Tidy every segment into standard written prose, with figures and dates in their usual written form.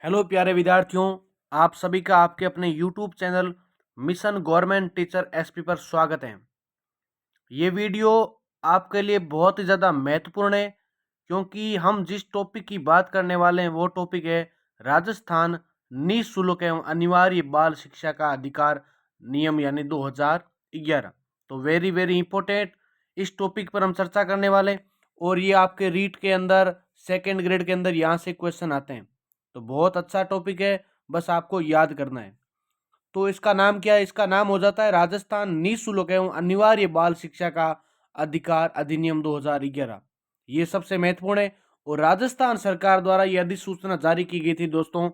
Hello प्यारे विद्यार्थियों, आप सभी का आपके अपने YouTube channel mission government teacher SP पर स्वागत है। ये वीडियो आपके लिए बहुत ही ज़्यादा महत्वपूर्ण है क्योंकि हम जिस टॉपिक की बात करने वाले हैं वो टॉपिक है राजस्थान निःशुल्क एवं अनिवार्य बाल शिक्षा का अधिकार नियम यानी 2011। तो वेरी वेरी इंपॉर्टेंट इस टॉपिक पर हम चर्चा करने वाले हैं और ये आपके रीट के अंदर सेकेंड ग्रेड के अंदर यहाँ से क्वेश्चन आते हैं। तो बहुत अच्छा टॉपिक है, बस आपको याद करना है। तो इसका नाम क्या है? इसका नाम हो जाता है राजस्थान निःशुल्क एवं अनिवार्य बाल शिक्षा का अधिकार अधिनियम 2011। ये सबसे महत्वपूर्ण है और राजस्थान सरकार द्वारा यह अधिसूचना जारी की गई थी दोस्तों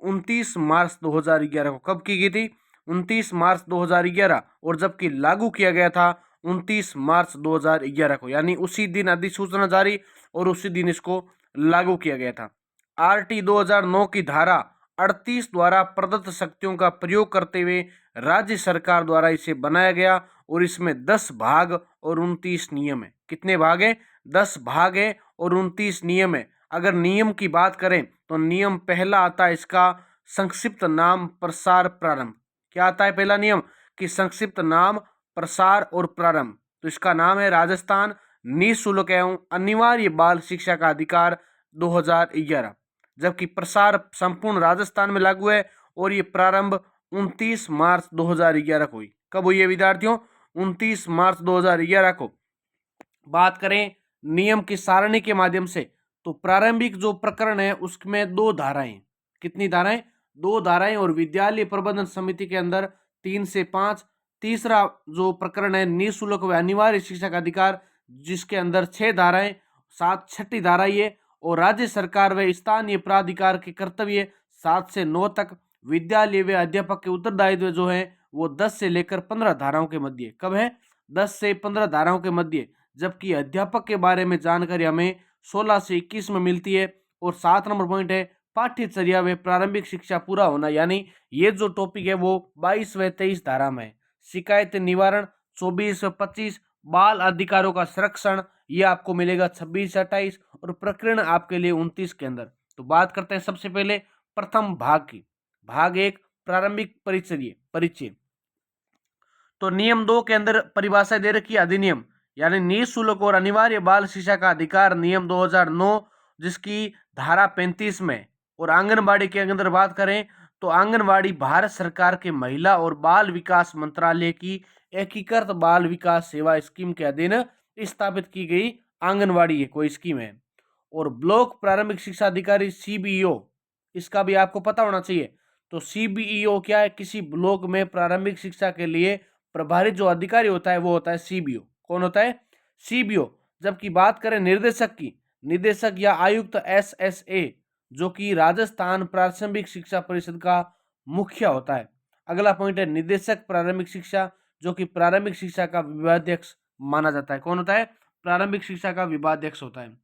29 मार्च 2011 को। कब की गई थी? 29 मार्च 2011। और जबकि लागू किया गया था 29 मार्च 2011 को, यानी उसी दिन अधिसूचना जारी और उसी दिन इसको लागू किया गया था। आरटी 2009 की धारा 38 द्वारा प्रदत्त शक्तियों का प्रयोग करते हुए राज्य सरकार द्वारा इसे बनाया गया और इसमें 10 भाग और 29 नियम है। कितने भाग है? 10 भाग है और 29 नियम है। अगर नियम की बात करें तो नियम पहला आता है इसका संक्षिप्त नाम प्रसार प्रारंभ। क्या आता है पहला नियम? कि संक्षिप्त नाम प्रसार और प्रारंभ। तो इसका नाम है राजस्थान निःशुल्क एवं अनिवार्य बाल शिक्षा का अधिकार 2011। जबकि प्रसार संपूर्ण राजस्थान में लागू है और ये प्रारंभ 29 मार्च 2011 को हुई। कब हुई है विद्यार्थियों? 29 मार्च 2011 को। बात करें नियम की सारणी के माध्यम से तो प्रारंभिक जो प्रकरण है उसमें 2 धाराएं। कितनी धाराएं? 2 धाराएं। और विद्यालय प्रबंधन समिति के अंदर 3 से 5। तीसरा जो प्रकरण है निःशुल्क व अनिवार्य शिक्षा का अधिकार, जिसके अंदर 6 धाराएं, साथ छठी धारा ये। और राज्य सरकार व स्थानीय प्राधिकार के कर्तव्य 7 से 9 तक। विद्यालय व अध्यापक के उत्तरदायित्व जो है वो 10 से लेकर 15 धाराओं के मध्य। कब है? 10 से 15 धाराओं के मध्य। जबकि अध्यापक के बारे में जानकारी हमें 16 से 21 में मिलती है। और 7 नंबर पॉइंट है पाठ्यचर्या व प्रारंभिक शिक्षा पूरा होना, यानी ये जो टॉपिक है वो 22 व 23 धारा में है। शिकायत निवारण 24 व 25। बाल अधिकारों का संरक्षण ये आपको मिलेगा 26 से 28। और प्रकरण आपके लिए 29 के अंदर। तो बात करते हैं सबसे पहले प्रथम भाग की। भाग 1 प्रारंभिक परिचय। तो नियम 2 के अंदर परिभाषा दे रखी है अधिनियम यानी निःशुल्क और अनिवार्य बाल शिक्षा का अधिकार नियम 2009, जिसकी धारा 35 में। और आंगनबाड़ी के अंदर बात करें तो आंगनबाड़ी भारत सरकार के महिला और बाल विकास मंत्रालय की एकीकृत बाल विकास सेवा स्कीम के अधीन स्थापित की गई आंगनबाड़ी है, कोई स्कीम है। और ब्लॉक प्रारंभिक शिक्षा अधिकारी सीबीईओ, इसका भी आपको पता होना चाहिए। तो सीबीईओ क्या है? किसी ब्लॉक में प्रारंभिक शिक्षा के लिए प्रभारी जो अधिकारी होता है वो होता है सीबीओ। कौन होता है? सीबीओ। जबकि बात करें निर्देशक की, निदेशक या आयुक्त एसएसए, जो कि राजस्थान प्रारंभिक शिक्षा परिषद का मुखिया होता है। अगला पॉइंट है निदेशक प्रारंभिक शिक्षा, जो कि प्रारंभिक शिक्षा का विभागाध्यक्ष माना जाता है। कौन होता है? प्रारंभिक शिक्षा का विभागाध्यक्ष होता है।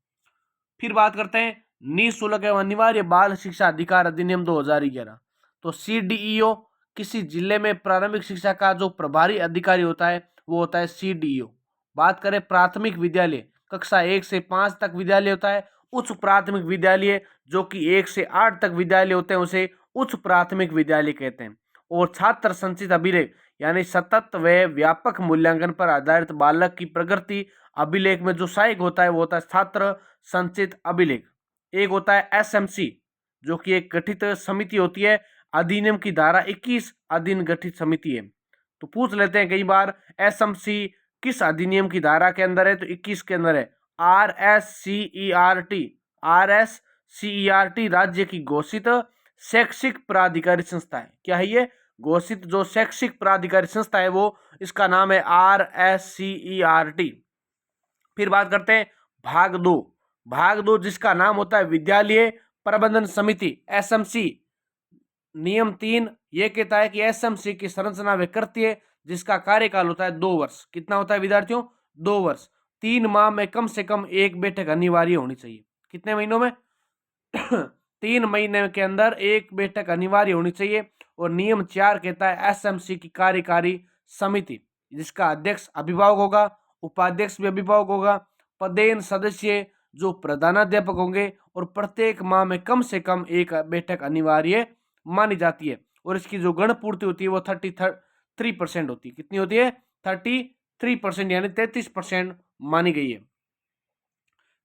फिर बात करते हैं निःशुल्क एवं अनिवार्य बाल शिक्षा अधिकार अधिनियम 2011। तो सीडीईओ किसी जिले में प्रारंभिक शिक्षा का जो प्रभारी अधिकारी होता है वो होता है सीडीईओ। बात करें प्राथमिक विद्यालय, कक्षा 1 से 5 तक विद्यालय होता है। उच्च प्राथमिक विद्यालय जो कि 1 से 8 तक विद्यालय होते हैं उसे उच्च प्राथमिक विद्यालय कहते हैं। और छात्र संचित अभिलेख यानी सतत व व्यापक मूल्यांकन पर आधारित बालक की प्रगति अभिलेख में जो सहायक होता है वो होता है छात्र संचित अभिलेख। एक होता है एसएमसी, जो कि एक गठित समिति होती है, अधिनियम की धारा 21 अधीन गठित समिति है। तो पूछ लेते हैं कई बार एसएमसी किस अधिनियम की धारा के अंदर है? तो 21 के अंदर है। आरएससीईआरटी, आरएससीईआरटी राज्य की घोषित शैक्षिक प्राधिकारी संस्था है। क्या है ये? घोषित जो शैक्षिक प्राधिकारी संस्था है वो, इसका नाम है आरएससीईआरटी। फिर बात करते हैं भाग 2। भाग 2 जिसका नाम होता है विद्यालय प्रबंधन समिति एसएमसी। नियम 3 ये कहता है कि एसएमसी की संरचना वे करती है जिसका कार्यकाल होता है 2 वर्ष। कितना होता है विद्यार्थियों? 2 वर्ष। 3 माह में कम से कम एक बैठक अनिवार्य होनी चाहिए। कितने महीनों में? 3 महीने के अंदर एक बैठक अनिवार्य होनी चाहिए। और नियम 4 कहता है एसएमसी की कार्यकारी समिति, जिसका अध्यक्ष अभिभावक होगा, उपाध्यक्ष भी अभिभावक होगा, पदेन सदस्य जो प्रधानाध्यापक होंगे और प्रत्येक माह में कम से कम एक बैठक अनिवार्य मानी जाती है। और इसकी जो गण पूर्ति होती है वो 33% होती है। कितनी होती है? 33% यानी 33% मानी गई है।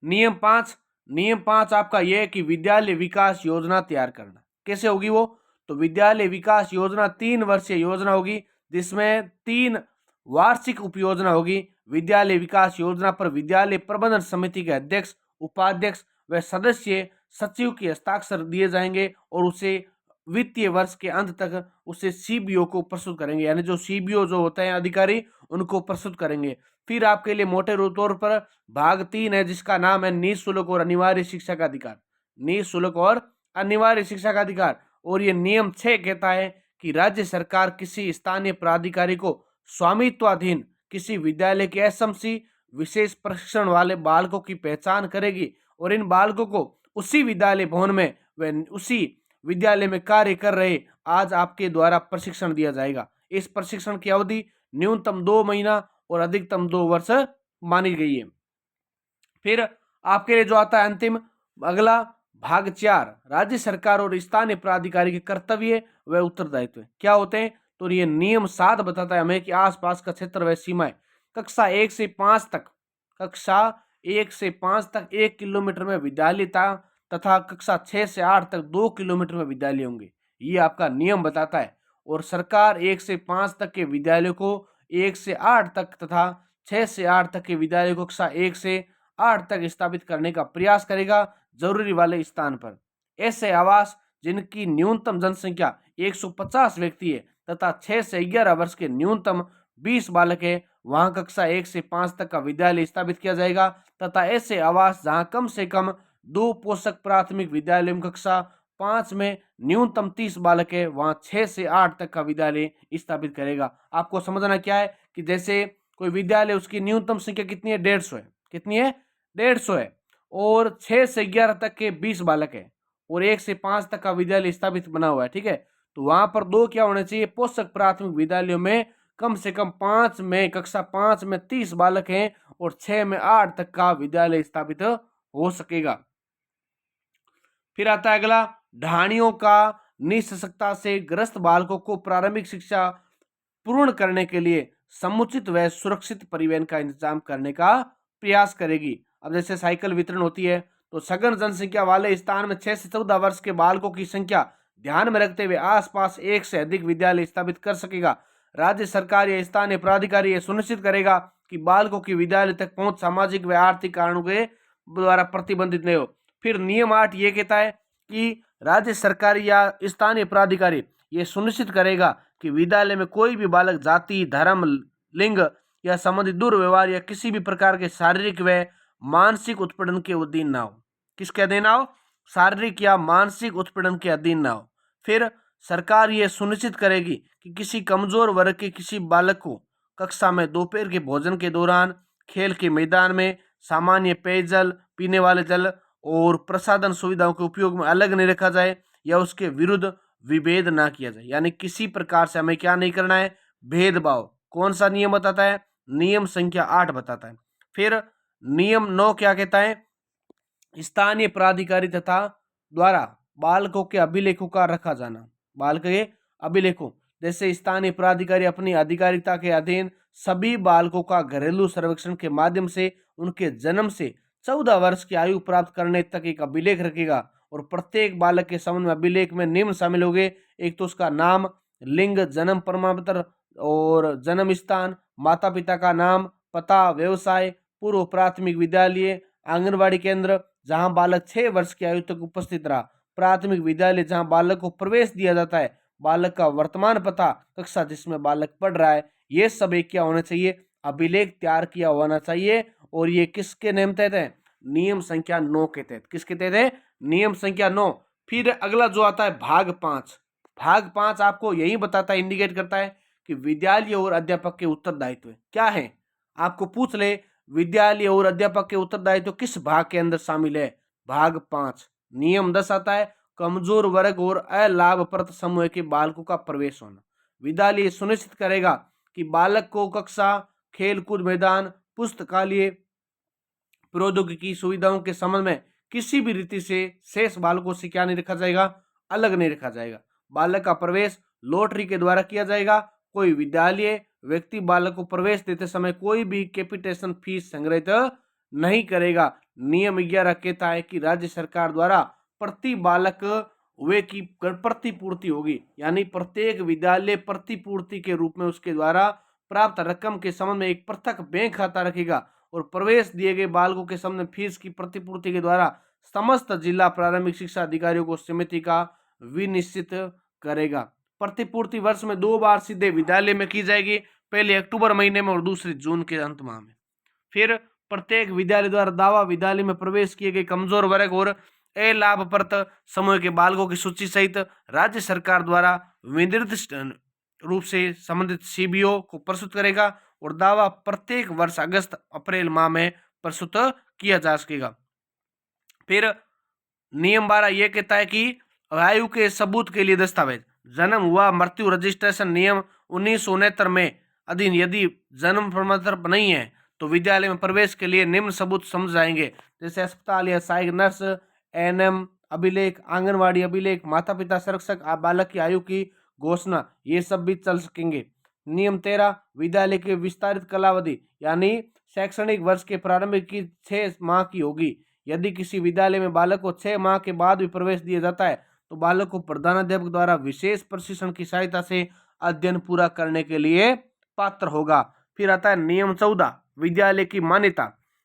नियम 5 आपका यह है कि विद्यालय विकास योजना तैयार करना। कैसे होगी वो? तो विद्यालय विकास योजना 3 वर्षीय योजना होगी, जिसमें 3 वार्षिक उपयोजना होगी। विद्यालय विकास योजना पर विद्यालय प्रबंधन समिति के अध्यक्ष, उपाध्यक्ष व सदस्य सचिव के हस्ताक्षर दिए जाएंगे और उसे वित्तीय वर्ष के अंत तक उसे सीबीओ को प्रस्तुत करेंगे, यानी जो सीबीओ जो होते हैं अधिकारी उनको प्रस्तुत करेंगे। फिर आपके लिए मोटे तौर पर भाग 3 है, जिसका नाम है निःशुल्क और अनिवार्य शिक्षा का अधिकार। निःशुल्क और अनिवार्य शिक्षा का अधिकार। और ये नियम 6 कहता है कि राज्य सरकार किसी स्थानीय प्राधिकारी को स्वामित्वाधीन किसी विद्यालय के एसएमसी विशेष प्रशिक्षण वाले बालकों की पहचान करेगी और इन बालकों को उसी विद्यालय भवन में व उसी विद्यालय में कार्य कर रहे आज आपके द्वारा प्रशिक्षण दिया जाएगा। इस प्रशिक्षण की अवधि न्यूनतम 2 महीना और अधिकतम 2 वर्ष मानी गई है। फिर आपके लिए जो आता है अंतिम अगला भाग 4, राज्य सरकार और स्थानीय प्राधिकारी के कर्तव्य व उत्तरदायित्व क्या होते हैं? तो ये नियम 7 बताता है हमें कि आसपास का क्षेत्र व सीमाएं कक्षा 1 से 5 तक, कक्षा 1 से 5 तक 1 किलोमीटर में विद्यालय तथा कक्षा 6 से 8 तक 2 किलोमीटर में विद्यालय होंगे। ये आपका नियम बताता है। और सरकार 1 से 5 तक के विद्यालयों को 1 से 8 तक तथा 6 से 8 तक के विद्यालय को कक्षा 1 से 8 तक स्थापित करने का प्रयास करेगा जरूरी वाले स्थान पर। ऐसे आवास जिनकी न्यूनतम जनसंख्या 150 व्यक्ति है तथा 6 से 11 वर्ष के न्यूनतम 20 बालक है, वहां कक्षा 1 से 5 तक का विद्यालय स्थापित किया जाएगा। तथा ऐसे आवास जहां कम से कम 2 पोषक प्राथमिक विद्यालय में कक्षा 5 में न्यूनतम 30 बालक है, वहां 6 से 8 तक का विद्यालय स्थापित करेगा। आपको समझना क्या है कि जैसे कोई विद्यालय उसकी न्यूनतम संख्या कितनी है? 150 है। कितनी है? 150 है। और 6 से 11 तक के 20 बालक है और 1 से 5 तक का विद्यालय स्थापित बना हुआ है। ठीक है, तो वहां पर 2 क्या होने चाहिए? पोषक प्राथमिक विद्यालयों में कम से कम 5 में कक्षा 5 में 30 बालक हैं और 6 में 8 तक का विद्यालय स्थापित हो सकेगा। फिर आता है अगला, ढाणियों का निःशक्तता से ग्रस्त बालकों को प्रारंभिक शिक्षा पूर्ण करने के लिए समुचित व सुरक्षित परिवहन का इंतजाम करने का प्रयास करेगी। अब जैसे साइकिल वितरण होती है, तो सघन जनसंख्या वाले स्थान में 6 से 14 वर्ष के बालकों की संख्या ध्यान में रखते हुए आसपास 1 से अधिक विद्यालय स्थापित कर सकेगा। राज्य सरकार या स्थानीय प्राधिकारी यह सुनिश्चित करेगा कि बालकों की विद्यालय तक पहुंच सामाजिक व आर्थिक कारणों के द्वारा प्रतिबंधित नहीं हो। फिर नियम 8 ये कहता है कि राज्य सरकार या स्थानीय प्राधिकारी ये सुनिश्चित करेगा कि विद्यालय में कोई भी बालक जाति, धर्म, लिंग या संबंधित दुर्व्यवहार या किसी भी प्रकार के शारीरिक व मानसिक उत्पीड़न के अधीन ना हो। किसके अधीन ना हो? शारीरिक या मानसिक उत्पीड़न के अधीन ना हो। फिर सरकार ये सुनिश्चित करेगी कि किसी कमजोर वर्ग के किसी बालक को कक्षा में दोपहर के भोजन के दौरान, खेल के मैदान में सामान्य पेयजल, पीने वाले जल और प्रसाधन सुविधाओं के उपयोग में अलग नहीं रखा जाए या उसके विरुद्ध विभेद ना किया जाए। यानी किसी प्रकार से हमें क्या नहीं करना है? भेदभाव। कौन सा नियम बताता है? नियम संख्या 8 बताता है। फिर नियम 9 क्या कहता है? स्थानीय प्राधिकारी तथा द्वारा बालकों के अभिलेखों का रखा जाना। बालकों के अभिलेखों जैसे स्थानीय प्राधिकारी अपनी अधिकारिता के अधीन सभी बालकों का घरेलू सर्वेक्षण के माध्यम से उनके जन्म से 14 वर्ष की आयु प्राप्त करने तक एक अभिलेख रखेगा और प्रत्येक बालक के संबंध में अभिलेख में निम्न शामिल होंगे। एक तो उसका नाम, लिंग, जन्म प्रमाण पत्र और जन्म स्थान, माता पिता का नाम, पता, व्यवसाय, पूर्व प्राथमिक विद्यालय, आंगनबाड़ी केंद्र जहां बालक 6 वर्ष की आयु तक उपस्थित रहा, प्राथमिक विद्यालय जहां बालक को प्रवेश दिया जाता है, बालक का वर्तमान पता, कक्षा जिसमें बालक पढ़ रहा है, ये सब एक क्या होना चाहिए? अभिलेख तैयार किया होना चाहिए। और ये किसके नियम तहत है? नियम संख्या 9 के तहत। किसके तहत है? नियम संख्या 9। फिर अगला जो आता है भाग 5। भाग 5 आपको यही बताता है, इंडिकेट करता है कि विद्यालय और अध्यापक के उत्तरदायित्व क्या है। आपको पूछ ले विद्यालय और अध्यापक के उत्तरदायित्व किस भाग के अंदर शामिल है? भाग 5। नियम 10 आता है, कमजोर वर्ग और अलाभप्रद समूह के बालकों का प्रवेश होना। विद्यालय सुनिश्चित करेगा कि बालक को कक्षा, खेल कूद मैदान, पुस्तकालय, प्रौद्योगिकी सुविधाओं के संबंध में किसी भी रीति से शेष बालकों से क्या नहीं रखा जाएगा, अलग नहीं रखा जाएगा। बालक का प्रवेश लॉटरी के द्वारा किया जाएगा। कोई विद्यालय व्यक्ति बालक को प्रवेश देते समय कोई भी कैपिटेशन फीस संग्रहित नहीं करेगा। नियम 11 कहता है कि राज्य सरकार द्वारा प्रति बालक वे की प्रतिपूर्ति होगी, यानी प्रत्येक विद्यालय प्रतिपूर्ति के रूप में उसके द्वारा प्राप्त रकम के संबंध में एक पृथक बैंक खाता रखेगा और प्रवेश दिए गए बालकों के संबंध में फीस की प्रतिपूर्ति के द्वारा समस्त जिला प्रारंभिक शिक्षा अधिकारियों को समिति का विनिश्चित करेगा। प्रतिपूर्ति वर्ष में 2 बार सीधे विद्यालय में की जाएगी, पहले अक्टूबर महीने में और दूसरी जून के अंत माह में। फिर प्रत्येक विद्यालय द्वारा दावा विद्यालय में प्रवेश किए गए कमजोर वर्ग और अलाभप्रद समूह के बालकों की सूची सहित राज्य सरकार द्वारा विनिर्दिष्ट रूप से संबंधित सीबीओ को प्रस्तुत करेगा और दावा प्रत्येक वर्ष अगस्त अप्रैल माह में प्रस्तुत किया जा सकेगा। फिर नियम 12 यह कहता है कि आयु के सबूत के लिए दस्तावेज, जन्म हुआ मृत्यु रजिस्ट्रेशन नियम 1969 में अधीन यदि जन्म प्रमाण पत्र नहीं है तो विद्यालय में प्रवेश के लिए निम्न सबूत समझ जाएंगे, जैसे अस्पताल या सहायक नर्स, एएनएम अभिलेख, आंगनवाड़ी अभिलेख, माता पिता संरक्षक, बालक की आयु की घोषणा, ये सब भी चल सकेंगे। नियम 13 विद्यालय की विस्तारित कालावधि यानी शैक्षणिक वर्ष के प्रारंभिक की 6 माह की होगी। यदि किसी विद्यालय में बालक को 6 माह के बाद भी प्रवेश दिया जाता है तो बालक को प्रधानाध्यापक द्वारा विशेष प्रशिक्षण की सहायता से अध्ययन पूरा करने के लिए पात्र होगा। फिर आता है नियम 14 विद्यालय की मान्यता,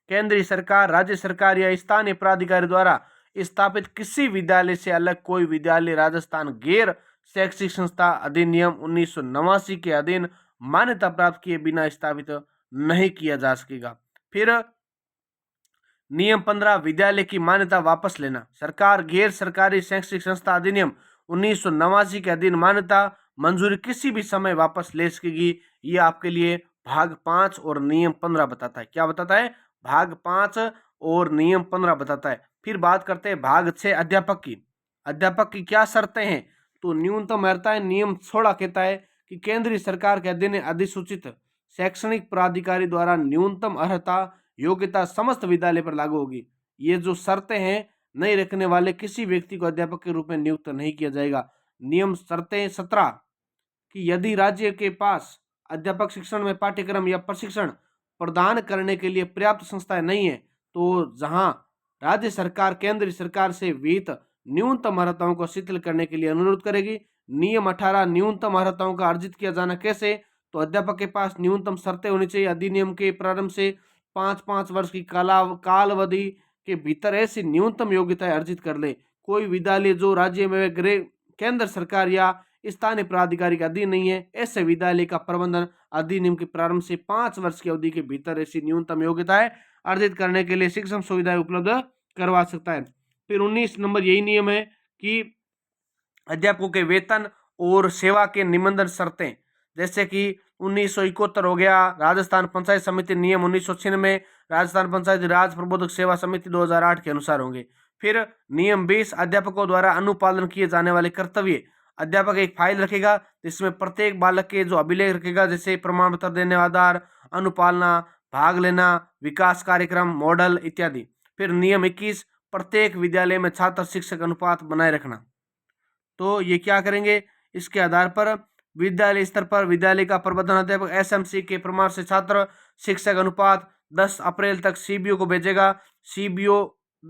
केंद्रीय सरकार, राज्य सरकार या स्थानीय प्राधिकारी द्वारा स्थापित किसी विद्यालय से अलग कोई विद्यालय राजस्थान गैर शैक्षिक संस्था अधिनियम 1989 के अधीन मान्यता प्राप्त किए बिना स्थापित नहीं किया जा सकेगा। फिर नियम 15 विद्यालय की मान्यता वापस लेना, सरकार गैर सरकारी शैक्षिक संस्था अधिनियम 1989 के अधीन मान्यता मंजूरी किसी भी समय वापस ले सकेगी। ये आपके लिए भाग 5 और नियम 15 बताता है। क्या बताता है? भाग 5 और नियम 15 बताता है। फिर बात करते हैं भाग 6 अध्यापक की। अध्यापक की क्या शर्तें हैं? तो न्यूनतम अर्हता है। नियम 16 कहता है कि केंद्रीय सरकार के अधीन अधिसूचित शैक्षणिक प्राधिकारी द्वारा न्यूनतम अर्हता योग्यता समस्त विद्यालय पर लागू होगी। ये जो शर्तें हैं, नहीं रखने वाले किसी व्यक्ति को अध्यापक के रूप में नियुक्त नहीं किया जाएगा। नियम शर्तें 17 कि यदि राज्य के पास अध्यापक शिक्षण में पाठ्यक्रम या प्रशिक्षण प्रदान करने के लिए पर्याप्त संस्थाएं नहीं है तो जहां राज्य सरकार केंद्र सरकार से विहित न्यूनतम अर्हताओं को शिथिल करने के लिए अनुरोध करेगी। नियम 18 न्यूनतम अर्हताओं का अर्जित किया जाना कैसे? तो अध्यापक के पास न्यूनतम शर्तें होनी चाहिए। अधिनियम के प्रारंभ से 5-5 वर्ष की कालावधि के भीतर ऐसी न्यूनतम योग्यताएं अर्जित कर ले। कोई विद्यालय जो राज्य में केंद्र सरकार या स्थानीय प्राधिकारी के अधीन नहीं है, ऐसे विद्यालय का प्रबंधन अधिनियम के प्रारंभ से 5 वर्ष की अवधि के भीतर ऐसी न्यूनतम योग्यताएं अर्जित करने के लिए शिक्षण सुविधाएं उपलब्ध करवा सकता है। फिर 19 नंबर यही नियम है कि अध्यापकों के वेतन और सेवा के निबंधन शर्तें, जैसे कि 1971 हो गया राजस्थान पंचायत समिति नियम 1996, राजस्थान पंचायत राज प्रबोधक सेवा समिति 2008 के अनुसार होंगे। फिर नियम 20 अध्यापकों द्वारा अनुपालन किए जाने वाले कर्तव्य, अध्यापक एक फाइल रखेगा जिसमें प्रत्येक बालक के जो अभिलेख रखेगा, जैसे प्रमाण पत्र देने आधार, अनुपालना, भाग लेना, विकास कार्यक्रम, मॉडल इत्यादि। फिर नियम 21 प्रत्येक विद्यालय में छात्र शिक्षक अनुपात बनाए रखना। तो ये क्या करेंगे? इसके आधार पर विद्यालय स्तर पर विद्यालय का प्रबंधन अध्यापक एसएमसी के प्रमाण से छात्र शिक्षक अनुपात 10 अप्रैल तक सीबीओ को भेजेगा। सीबीओ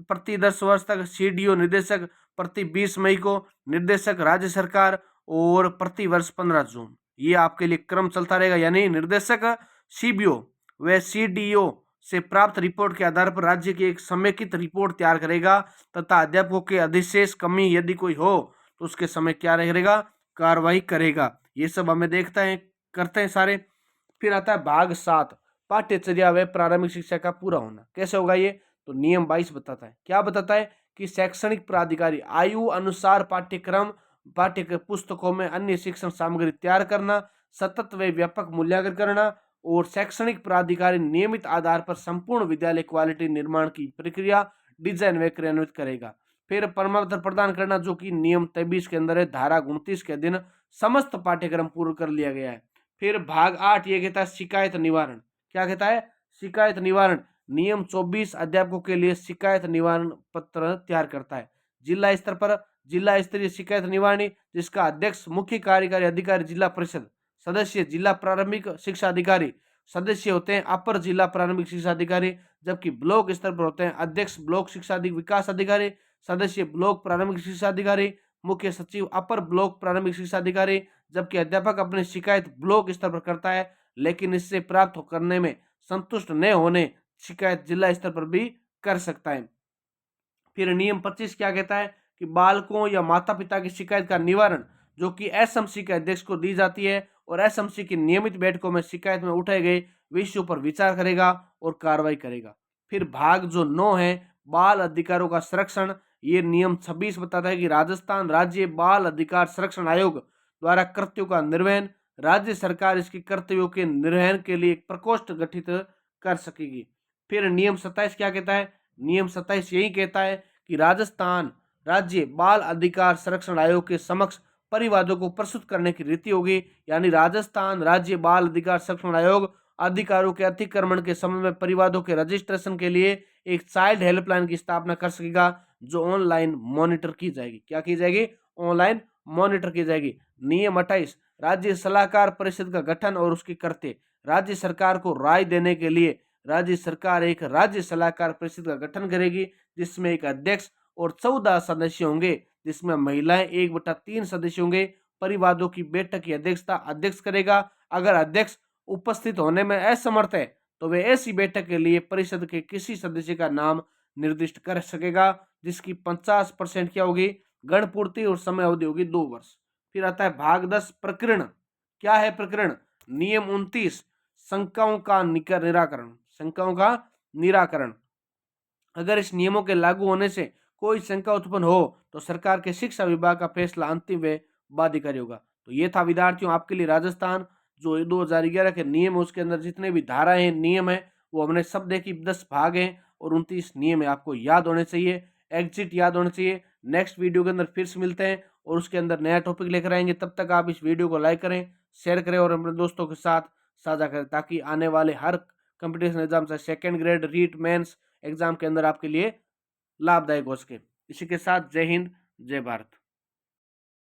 प्रति 10 वर्ष तक, सीडीओ निर्देशक प्रति 20 मई को, निर्देशक राज्य सरकार और प्रति वर्ष 15 जून। ये आपके लिए क्रम चलता रहेगा, यानी निर्देशक सीबीओ व सीडीओ से प्राप्त रिपोर्ट के आधार पर राज्य की एक समेकित रिपोर्ट तैयार करेगा तथा अध्यापकों के अधिशेष कमी यदि कोई हो तो उसके समय क्या रहेगा? कार्रवाई करेगा। ये सब हमें देखते हैं, करते हैं सारे। फिर आता है भाग 7 पाठ्यचर्या व प्रारंभिक शिक्षा का पूरा होना। कैसे होगा ये? तो नियम 22 बताता है। क्या बताता है? कि शैक्षणिक प्राधिकारी आयु अनुसार पाठ्यक्रम पाठ्य पुस्तकों में अन्य शिक्षण सामग्री तैयार करना, सतत व व्यापक मूल्यांकन करना और शैक्षणिक प्राधिकारी नियमित आधार पर संपूर्ण विद्यालय क्वालिटी निर्माण की प्रक्रिया डिजाइन व क्रियान्वित करेगा। फिर प्रमाण पत्र प्रदान करना, जो कि नियम 23 के अंदर है, धारा 29 के अधीन समस्त पाठ्यक्रम पूर्ण कर लिया गया है। फिर भाग 8 ये कहता है शिकायत निवारण। क्या कहता है? शिकायत निवारण। नियम 24 अध्यापकों के लिए शिकायत निवारण पत्र तैयार करता है। जिला स्तर पर जिला स्तरीय शिकायत निवारणी, जिसका अध्यक्ष मुख्य कार्यकारी अधिकारी जिला परिषद, सदस्य जिला प्रारंभिक शिक्षा अधिकारी, सदस्य होते हैं अपर जिला प्रारंभिक शिक्षा अधिकारी, जबकि ब्लॉक स्तर पर होते हैं अध्यक्ष ब्लॉक शिक्षा विकास अधिकारी, सदस्य ब्लॉक प्रारंभिक शिक्षा अधिकारी, मुख्य सचिव अपर ब्लॉक प्रारंभिक शिक्षा अधिकारी, जबकि अध्यापक अपनी शिकायत ब्लॉक स्तर पर करता है, लेकिन इससे प्राप्त करने में संतुष्ट न होने शिकायत जिला स्तर पर भी कर सकता है। फिर नियम 25 क्या कहता है कि बालकों या माता पिता की शिकायत का निवारण जो कि एसएमसी के अध्यक्ष को दी जाती है और एसएमसी की नियमित बैठकों में शिकायत में उठाए गए विषयों पर विचार करेगा और कार्रवाई करेगा। फिर भाग जो 9 है, बाल अधिकारों का संरक्षण, ये नियम 26 बताता है कि राजस्थान राज्य बाल अधिकार संरक्षण आयोग द्वारा कर्तव्यों का निर्वहन, राज्य सरकार इसके कर्तव्यों के निर्वहन के लिए एक प्रकोष्ठ गठित कर सकेगी। फिर नियम 27 क्या कहता है? नियम 27 यही कहता है कि राजस्थान राज्य बाल अधिकार संरक्षण आयोग के समक्ष परिवादों को प्रस्तुत करने की रीति होगी, यानी राजस्थान राज्य बाल अधिकार संरक्षण आयोग अधिकारों के अतिक्रमण के संबंध में परिवादों के रजिस्ट्रेशन के लिए एक चाइल्ड हेल्पलाइन की स्थापना कर सकेगा, जो ऑनलाइन मॉनिटर की जाएगी। क्या की जाएगी? ऑनलाइन मॉनिटर की जाएगी। नियम 28 राज्य सलाहकार परिषद का गठन और उसके कर्तव्य, राज्य सरकार को राय देने के लिए राज्य सरकार एक राज्य सलाहकार परिषद का गठन करेगी, जिसमें एक अध्यक्ष और 14 सदस्य होंगे, जिसमें महिलाएं 1/3 सदस्य होंगे। परिवादों की बैठक की अध्यक्षता अध्यक्ष करेगा। अगर अध्यक्ष उपस्थित होने में असमर्थ है तो वे ऐसी बैठक के लिए परिषद के किसी सदस्य का नाम निर्दिष्ट कर सकेगा, जिसकी 50% क्या होगी? गणपूर्ति और समय अवधि होगी 2 वर्ष। फिर आता है भाग 10 प्रकरण। क्या है प्रकरण? नियम 29 शंकाओं का निराकरण। शंकाओं का निराकरण, अगर इस नियमों के लागू होने से कोई शंका उत्पन्न हो तो सरकार के शिक्षा विभाग का फैसला अंतिम व बाध्यकारी होगा। तो ये था विद्यार्थियों आपके लिए राजस्थान जो 2011 के नियम है, उसके अंदर जितने भी धाराएं हैं, नियम है, वो हमने सब देखी। 10 भाग हैं और 29 नियम है, आपको याद होने चाहिए, एग्जिट याद होने चाहिए। नेक्स्ट वीडियो के अंदर फिर से मिलते हैं और उसके अंदर नया टॉपिक लेकर आएंगे। तब तक आप इस वीडियो को लाइक करें, शेयर करें और अपने दोस्तों के साथ साझा करें, ताकि आने वाले हर कंपटीशन एग्जाम से second grade REET mains exam के अंदर आपके लिए लाभदायक हो सके। इसी के साथ जय हिंद, जय भारत।